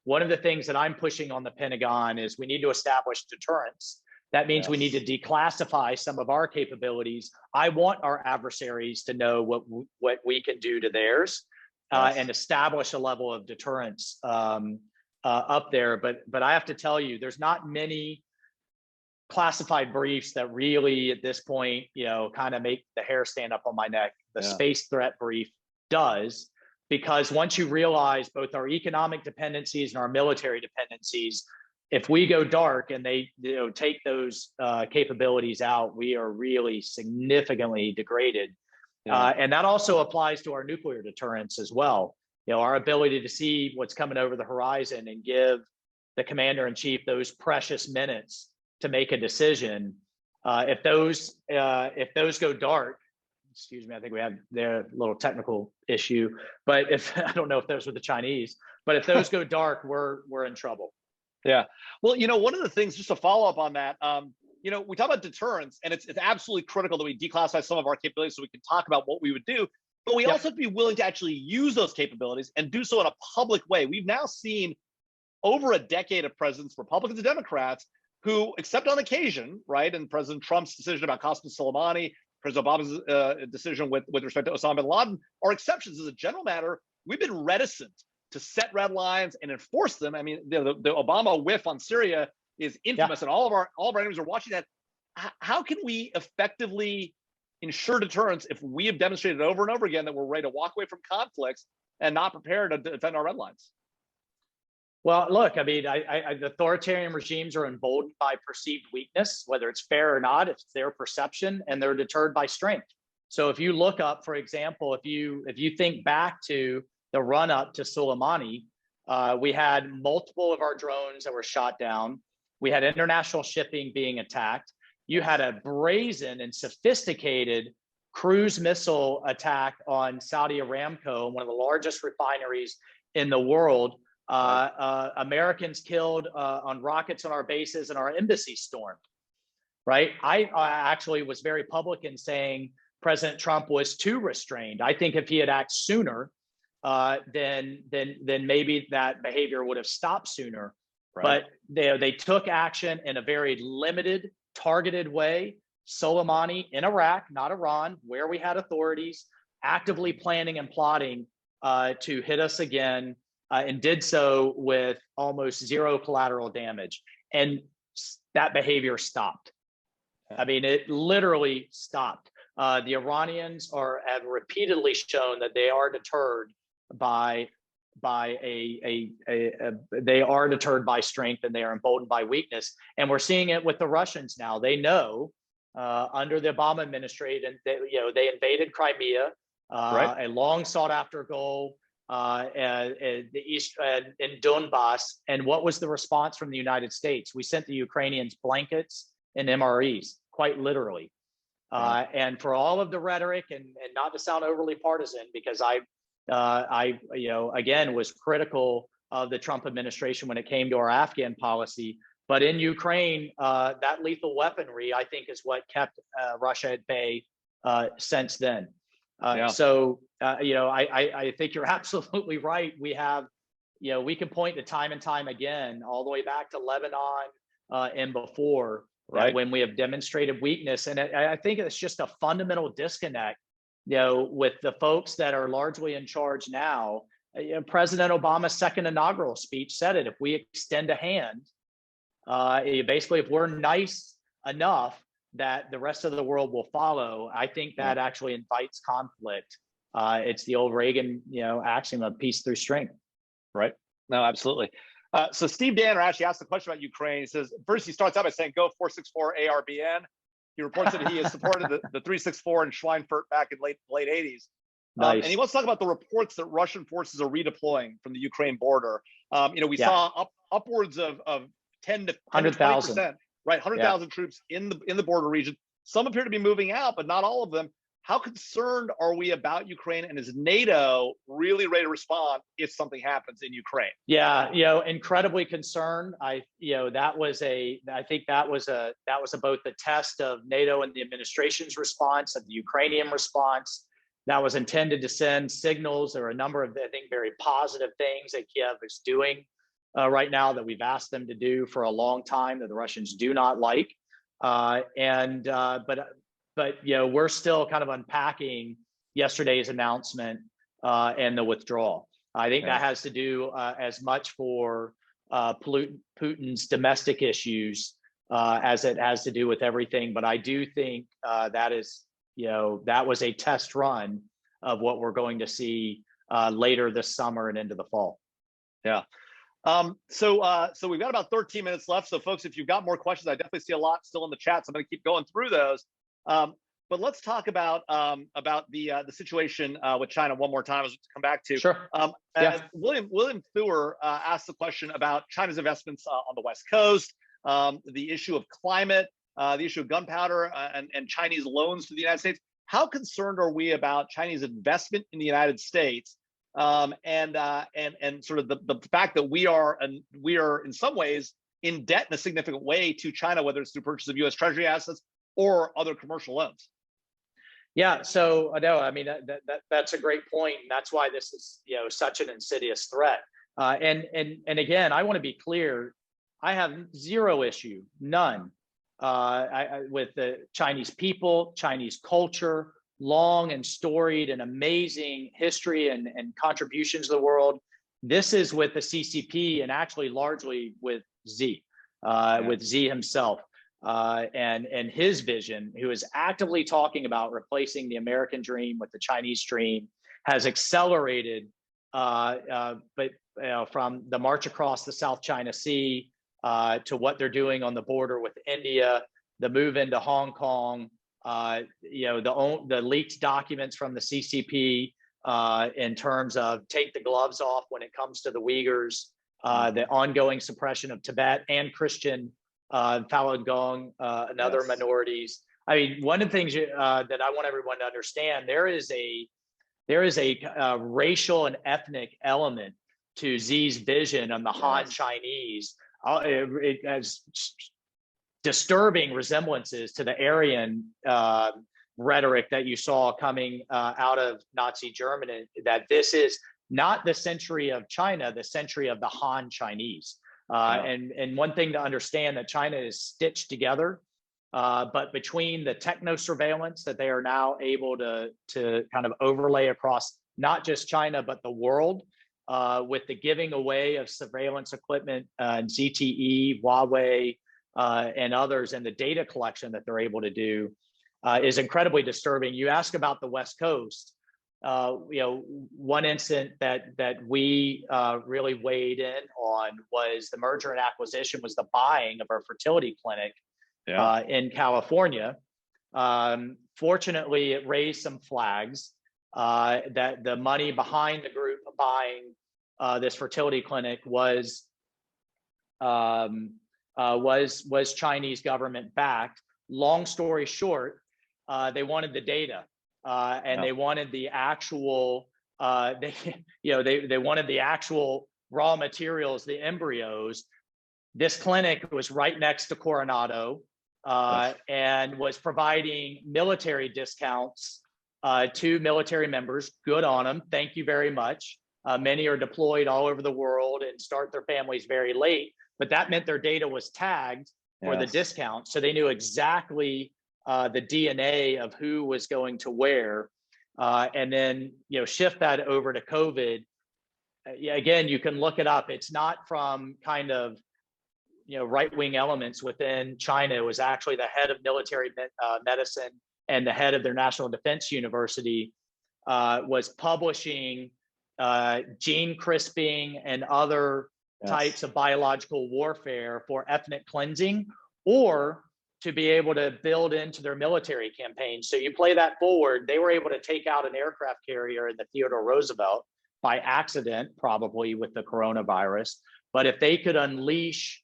One of the things that I'm pushing on the Pentagon is we need to establish deterrence. That means we need to declassify some of our capabilities. I want our adversaries to know what we can do to theirs, and establish a level of deterrence up there. But I have to tell you, there's not many classified briefs that really at this point, kind of make the hair stand up on my neck. The space threat brief does, because once you realize both our economic dependencies and our military dependencies, if we go dark and they take those capabilities out, we are really significantly degraded. And that also applies to our nuclear deterrence as well. Our ability to see what's coming over the horizon and give the commander in chief those precious minutes to make a decision. If those go dark, excuse me, I think we had their little technical issue, but I don't know if those were the Chinese, but if those go dark, we're in trouble.
Yeah. Well, one of the things, just to follow up on that, we talk about deterrence, and it's absolutely critical that we declassify some of our capabilities so we can talk about what we would do, but we also have to be willing to actually use those capabilities and do so in a public way. We've now seen over a decade of presidents, Republicans and Democrats, who, except on occasion, right, and President Trump's decision about Qasem Soleimani, President Obama's decision with respect to Osama bin Laden, are exceptions. As a general matter, we've been reticent to set red lines and enforce them. I mean, the Obama whiff on Syria is infamous, and all of our enemies are watching that. How can we effectively ensure deterrence if we have demonstrated over and over again that we're ready to walk away from conflicts and not prepared to defend our red lines?
Well, look, I mean, authoritarian regimes are emboldened by perceived weakness, whether it's fair or not. It's their perception, and they're deterred by strength. So if you look up, for example, if you think back to the run up to Soleimani, we had multiple of our drones that were shot down. We had international shipping being attacked. You had a brazen and sophisticated cruise missile attack on Saudi Aramco, one of the largest refineries in the world. Americans killed on rockets on our bases, and our embassy stormed. Right? I actually was very public in saying President Trump was too restrained. I think if he had acted sooner, then maybe that behavior would have stopped sooner. Right. But they took action in a very limited, targeted way. Soleimani in Iraq, not Iran, where we had authorities actively planning and plotting to hit us again, and did so with almost zero collateral damage. And that behavior stopped. I mean, it literally stopped. The Iranians have repeatedly shown that they are deterred by they are deterred by strength, and they are emboldened by weakness. And we're seeing it with the Russians now. They know under the Obama administration, they invaded Crimea,
Right.
a long sought after goal, the East in Donbass. And what was the response from the United States? We sent the Ukrainians blankets and MREs, quite literally. And for all of the rhetoric, and not to sound overly partisan, because I again was critical of the Trump administration when it came to our Afghan policy, but in Ukraine, that lethal weaponry, I think, is what kept Russia at bay since then. So I think you're absolutely right. We have, we can point to time and time again, all the way back to Lebanon and before. Right. When we have demonstrated weakness. And I think it's just a fundamental disconnect, with the folks that are largely in charge now. President Obama's second inaugural speech said it. If we extend a hand, basically, if we're nice enough, that the rest of the world will follow. I think that actually invites conflict. It's the old Reagan, axiom of peace through strength.
Right. No, absolutely. So Steve Danner actually asked the question about Ukraine. He says, first he starts out by saying, go 464 ARBN. He reports that he has supported the 364 in Schweinfurt back in late 80s.
Nice.
And he wants to talk about the reports that Russian forces are redeploying from the Ukraine border. We saw upwards of 10 to 100,000, right? 100,000 troops in the border region. Some appear to be moving out, but not all of them. How concerned are we about Ukraine, and is NATO really ready to respond if something happens in Ukraine?
Yeah, incredibly concerned. I think that was both the test of NATO and the administration's response, of the Ukrainian response, that was intended to send signals. There are a number of, I think, very positive things that Kiev is doing right now that we've asked them to do for a long time, that the Russians do not like, But we're still kind of unpacking yesterday's announcement and the withdrawal. I think that has to do as much for Putin's domestic issues as it has to do with everything. But I do think that was a test run of what we're going to see later this summer and into the fall.
Yeah. So we've got about 13 minutes left. So folks, if you've got more questions, I definitely see a lot still in the chat. So I'm going to keep going through those. But let's talk about the situation with China one more time, as we come back to.
Sure.
William Theuer asked the question about China's investments on the West Coast, the issue of climate, the issue of gunpowder, and Chinese loans to the United States. How concerned are we about Chinese investment in the United States, and sort of the fact that we are in some ways in debt in a significant way to China, whether it's through purchase of U.S. Treasury assets or other commercial loans?
Yeah, so no, I mean that's a great point, and that's why this is such an insidious threat. And again, I want to be clear. I have zero issue, none, with the Chinese people, Chinese culture, long and storied and amazing history and contributions to the world. This is with the CCP, and actually largely with Xi, with Xi himself. And his vision, who is actively talking about replacing the American dream with the Chinese dream, has accelerated. But from the march across the South China Sea to what they're doing on the border with India, the move into Hong Kong, the leaked documents from the CCP in terms of take the gloves off when it comes to the Uyghurs, the ongoing suppression of Tibet and Christian Falun Gong and other minorities. I mean, one of the things that I want everyone to understand, there is a racial and ethnic element to Xi's vision on the Han Chinese. It has disturbing resemblances to the Aryan rhetoric that you saw coming out of Nazi Germany, that this is not the century of China, the century of the Han Chinese. And one thing to understand, that China is stitched together, but between the techno surveillance that they are now able to kind of overlay across not just China, but the world, with the giving away of surveillance equipment, ZTE, Huawei, and others, and the data collection that they're able to do, is incredibly disturbing. You ask about the West Coast. one incident that we really weighed in on was the merger and acquisition, was the buying of our fertility clinic in California. Fortunately, it raised some flags that the money behind the group buying this fertility clinic was Chinese government backed. Long story short, they wanted the data. And they wanted the actual, they wanted the actual raw materials, the embryos. This clinic was right next to Coronado and was providing military discounts to military members. Good on them. Thank you very much. Many are deployed all over the world and start their families very late, but that meant their data was tagged for the discount. So they knew exactly the DNA of who was going to where, and then shift that over to COVID. Again, you can look it up. It's not from kind of right-wing elements within China. It was actually the head of military medicine and the head of their National Defense University was publishing gene crisping and other types of biological warfare for ethnic cleansing, or to be able to build into their military campaign. So you play that forward, they were able to take out an aircraft carrier in the Theodore Roosevelt by accident, probably with the coronavirus. But if they could unleash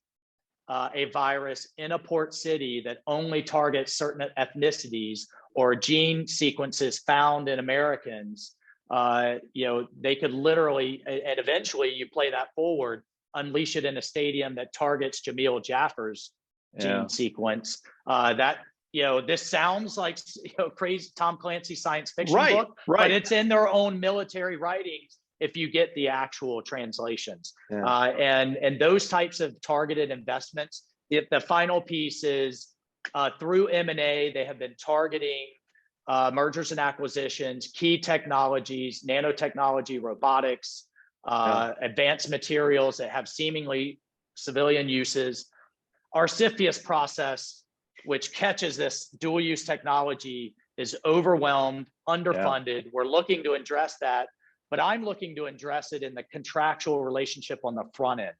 a virus in a port city that only targets certain ethnicities or gene sequences found in Americans, they could literally, and eventually you play that forward, unleash it in a stadium that targets Jamil Jaffer's gene sequence. This sounds like crazy Tom Clancy science fiction book, but it's in their own military writings if you get the actual translations. And those types of targeted investments. The final piece is through M&A, they have been targeting mergers and acquisitions, key technologies, nanotechnology, robotics, advanced materials that have seemingly civilian uses. Our CFIUS process, which catches this dual use technology, is overwhelmed, underfunded. We're looking to address that, but I'm looking to address it in the contractual relationship on the front end.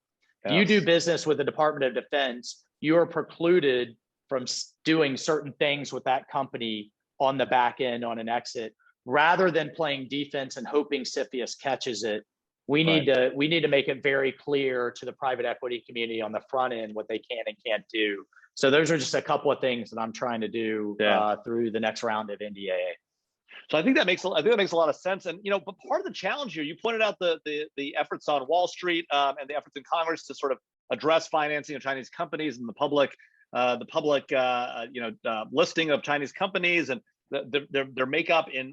If you do business with the Department of Defense, you are precluded from doing certain things with that company on the back end on an exit, rather than playing defense and hoping CFIUS catches it. We need to make it very clear to the private equity community on the front end what they can and can't do. So those are just a couple of things that I'm trying to do through the next round of NDAA.
So I think that makes a lot of sense. And but part of the challenge here, you pointed out the efforts on Wall Street and the efforts in Congress to sort of address financing of Chinese companies and the public listing of Chinese companies and their makeup in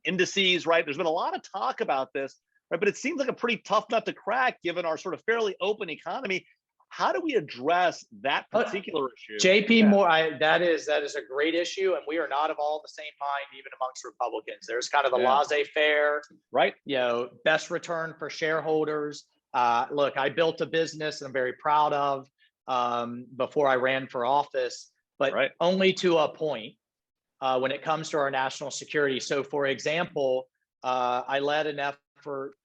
indices. Right, there's been a lot of talk about this. Right, but it seems like a pretty tough nut to crack given our sort of fairly open economy. How do we address that particular issue?
JP Morgan, that is a great issue, and we are not of all the same mind, even amongst Republicans. There's kind of the laissez-faire,
right?
Best return for shareholders. Look, I built a business I'm very proud of before I ran for office, but only to a point when it comes to our national security. So, for example, I led an effort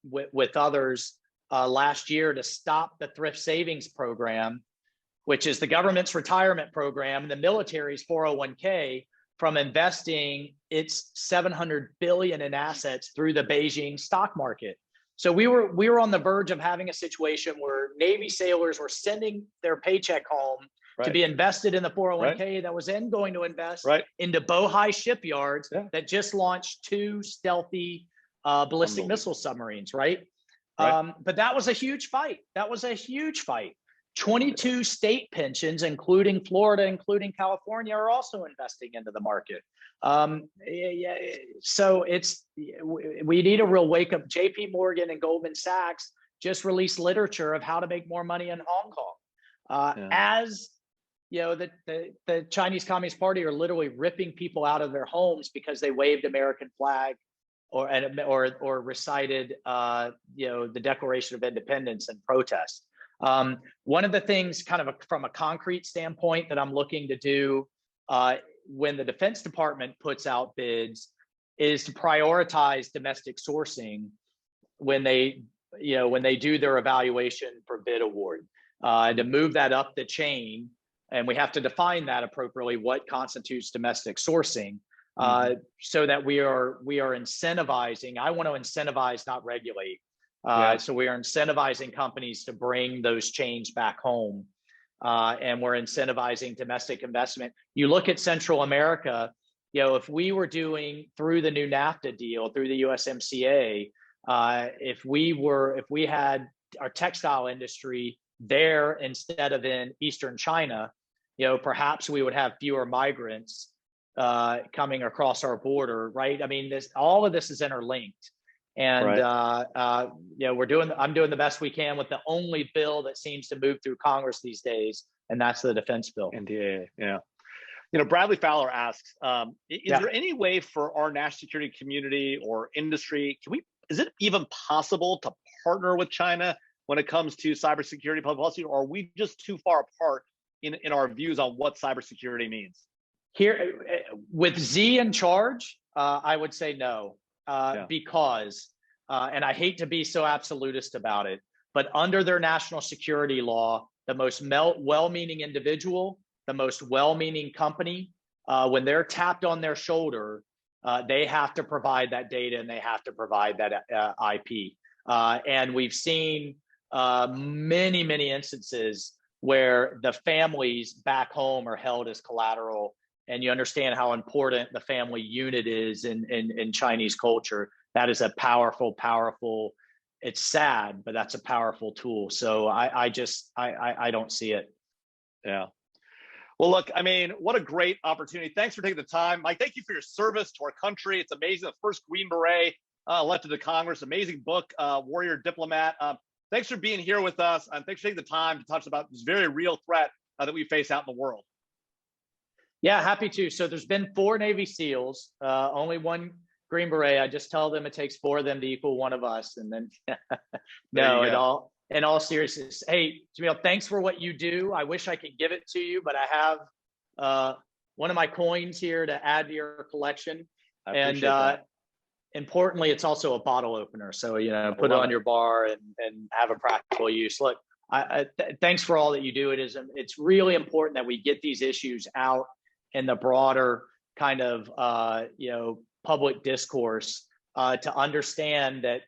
with others last year to stop the thrift savings program, which is the government's retirement program and the military's 401k, from investing its $700 billion in assets through the Beijing stock market. So we were on the verge of having a situation where Navy sailors were sending their paycheck home to be invested in the 401k that was then going to invest into Bohai shipyards that just launched 2 stealthy ballistic missile submarines, but that was a huge fight. 22 state pensions, including Florida, including California, are also investing into the market. So we need a real wake up. JP Morgan and Goldman Sachs just released literature of how to make more money in Hong Kong. As the Chinese Communist Party are literally ripping people out of their homes because they waved American flag or recited the Declaration of Independence in protest. One of the things kind of from a concrete standpoint that I'm looking to do when the Defense Department puts out bids is to prioritize domestic sourcing when they do their evaluation for bid award, to move that up the chain. And we have to define that appropriately, what constitutes domestic sourcing, so that we are incentivizing. I want to incentivize, not regulate. So we are incentivizing companies to bring those chains back home, and we're incentivizing domestic investment. You look at Central America, if we were doing through the new NAFTA deal, through the USMCA, if we had our textile industry there instead of in Eastern China, perhaps we would have fewer migrants coming across our border, right? I mean, all of this is interlinked, and I'm doing the best we can with the only bill that seems to move through Congress these days, and that's the defense bill.
NDAA, yeah. Bradley Fowler asks, is there any way for our national security community or industry, is it even possible to partner with China when it comes to cybersecurity public policy, or are we just too far apart in our views on what cybersecurity means?
Here, with Z in charge, I would say no, because, and I hate to be so absolutist about it, but under their national security law, the most well-meaning individual, the most well-meaning company, when they're tapped on their shoulder, they have to provide that data and they have to provide that IP. And we've seen many, many instances where the families back home are held as collateral, and you understand how important the family unit is in Chinese culture. That is a powerful, it's sad, but that's a powerful tool. So I don't see it.
Yeah. Well, look, I mean, what a great opportunity. Thanks for taking the time. Mike, thank you for your service to our country. It's amazing. The first Green Beret elected to Congress. Amazing book, Warrior Diplomat. Thanks for being here with us. And thanks for taking the time to talk about this very real threat that we face out in the world.
Yeah, happy to. So there's been 4 Navy SEALs, only 1 Green Beret. I just tell them it takes 4 of them to equal 1 of us. And then, no, in all seriousness, hey, Jamil, thanks for what you do. I wish I could give it to you, but I have one of my coins here to add to your collection. And importantly, it's also a bottle opener. So, put it on your bar and have a practical use. Look, thanks for all that you do. It's really important that we get these issues out in the broader kind of, public discourse, to understand that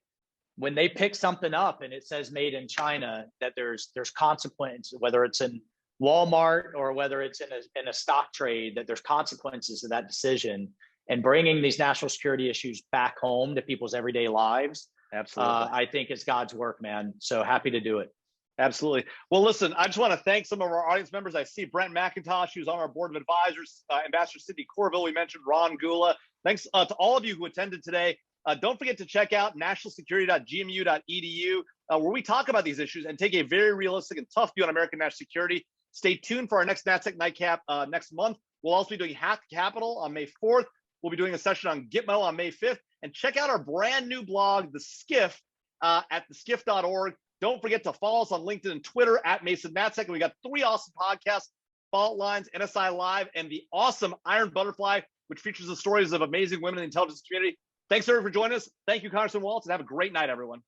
when they pick something up and it says made in China, that there's consequences, whether it's in Walmart or whether it's in a stock trade, that there's consequences to that decision. And bringing these national security issues back home to people's everyday lives, absolutely, I think it's God's work, man. So happy to do it.
Absolutely. Well, listen, I just want to thank some of our audience members. I see Brent McIntosh, who's on our board of advisors, Ambassador Sidney Corville, we mentioned Ron Gula. Thanks to all of you who attended today. Don't forget to check out nationalsecurity.gmu.edu, where we talk about these issues and take a very realistic and tough view on American national security. Stay tuned for our next NatSec Nightcap next month. We'll also be doing Hack Capital on May 4th. We'll be doing a session on Gitmo on May 5th. And check out our brand new blog, The Skiff, at theskiff.org. Don't forget to follow us on LinkedIn and Twitter at Mason NatSec. And we got 3 awesome podcasts, Fault Lines, NSI Live, and the awesome Iron Butterfly, which features the stories of amazing women in the intelligence community. Thanks, everyone, for joining us. Thank you, Congressman Waltz, and have a great night, everyone.